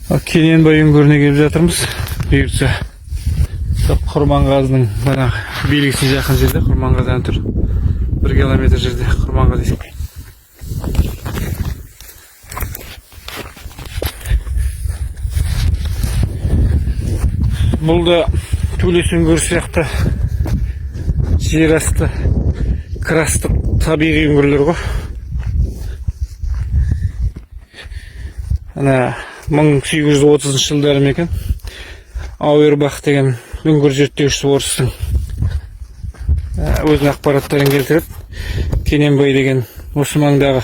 Кененбай үңгіріне келіп жатырмыз. Бұйыртса Құрманғазының белгісіне жақын жерде, Құрманғаздан тұр 1 километр жерде Құрманғаз. Бұл да Төлес үңгірі сияқты жер асты карстық табиғи үңгірлер ғой. Ана 1830 жылдары мекен Ауырбах деген үңгір зерттеушісі орыстың өзінің ақпараттарын келтіріп, Кененбай деген осы маңдағы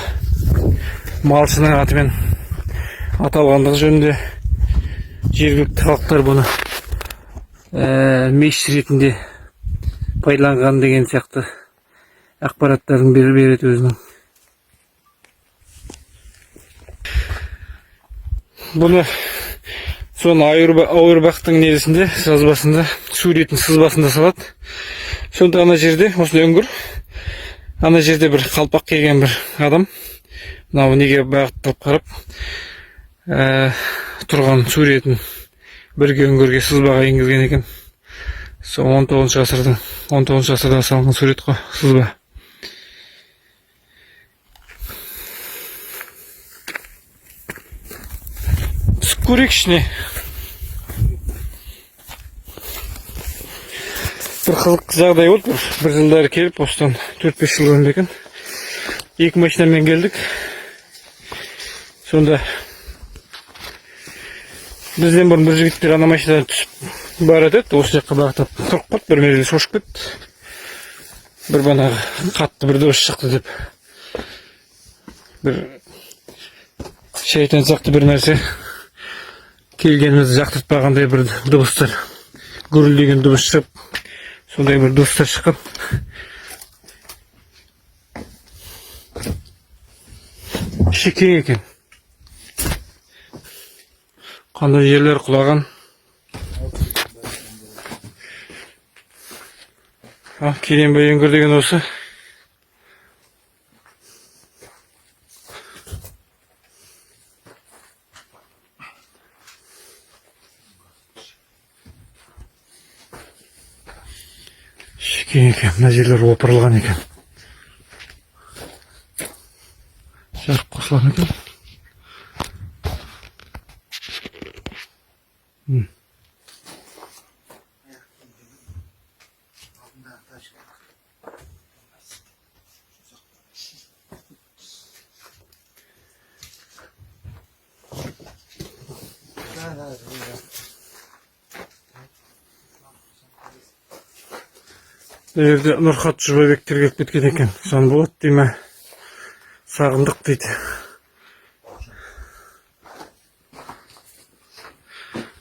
малшының атымен аталғандығы жөнінде жергілікті халықтар бұны мешіт ретінде пайдаланған деген сияқты ақпараттарын береді өзінің. Бұны соны Ауырбахтың негізінде жазбасында, суретін сызбасында салады. Сонда ана жерде, осындай үңгір, ана жерде бір қалпақ келген бір адам, мынау неге бағытталып қарап тұрған суретін бірге үңгірге сызбаға енгізген екен. Сол 19 ғасырда салынған сурет қой, сызба. Көрейікшіне бір қызық жағдай болды. Бір жылдары келіп, осыдан 4-5 жыл өткен екен. 2 машинамен келдік. Сонда бізден бұрын бір жігіттер ана машинадан түсіп барады еді. Осы жаққа бағыттап тұрып қалды, бір мезгіл шошып кетті. Бір банағы қатты бір дыбыс шықты деп. Бір шайтан сияқты бір нәрсе келгенімізді жақтыртпағандай бір дыбыстар, гүрілдеген дыбыс шығып, сондай бір дыбыстар шыққан. Іші кең екен. Қандай жерлер құлаған. Кененбай үңгір деген осы. Шекен екен, мына жерлер опырылған екен. Жарық қосылған екен. Бұл жерде Нұрхат Жұбайбектер келіп кеткен екен. Жанболат дейме, сағындық дейді.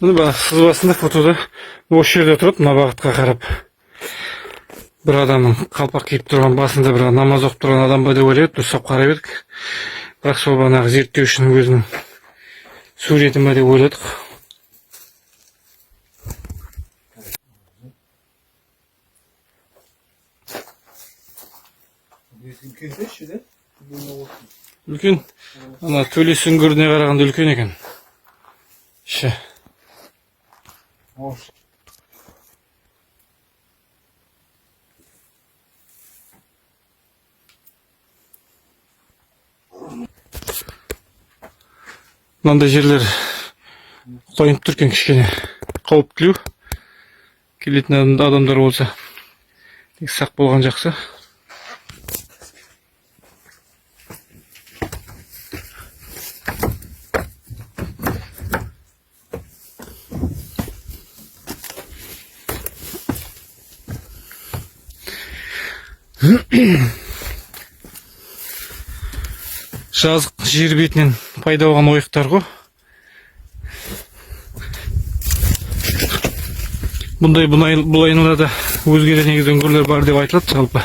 Мұны бана сызбасында фотода осы жерде тұрады, мына бағытқа қарап. Бір адамның қалпақ киіп тұрған басында бір намаз оқып тұрған адам ба деп ойлайды, дұрыстап қарап едік. Бірақ сол банағы зерттеушінің өзінің суреті ма деп ойладық. Үлкен, ана Төлес үңгіріне қарағанда үлкен екен. Ше. Мынандай жерлер қойынып тұркен кішкене қауіптілеу. Келетін адамдар болса, сақ болған жақсы. Жазық жер бетінен пайда болған ойықтар ғой. Бұл айналада өзге де негізі үңгірлер бар деп айтылады жалпы.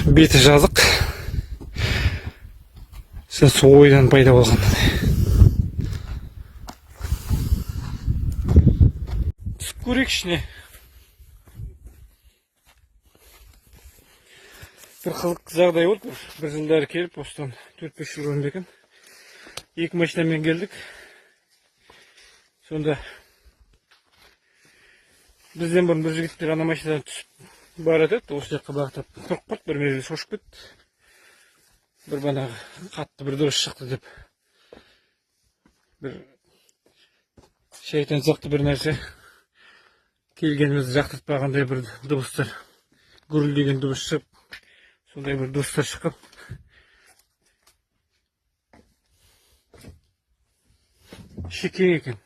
Беті жазық. Сол ойдан пайда болған. Көрейікшіне. бір қызық жағдай болды. Bir жылдары келіп, осыдан 4-5 жыл бұрын екен. 2 машинамен келдік. Сонда бізден бұрын бір жігіттер ана машинадан түсіп барады еді. Осы жаққа бағыттап тұрып қалды, бір мезгіл шошып кетті. Bir bana қатты bir дұрыс шықты деп. Bir şeytan зықты bir нәрсе келгенімізді жақтыртпағандай бір дыбыстар, гүрілдеген дыбыс шығып, сондай бір дыбыстар шыққан. Шекең екен.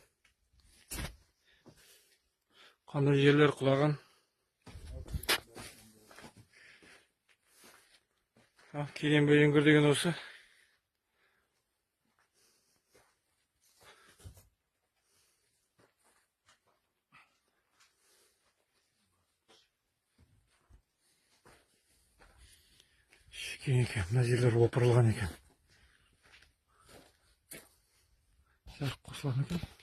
Қандай жерлер құлаған. Келен бе үңгір деген осы. Шекең екен, мына жерлер опырылған екен. Жарық қосылған екен.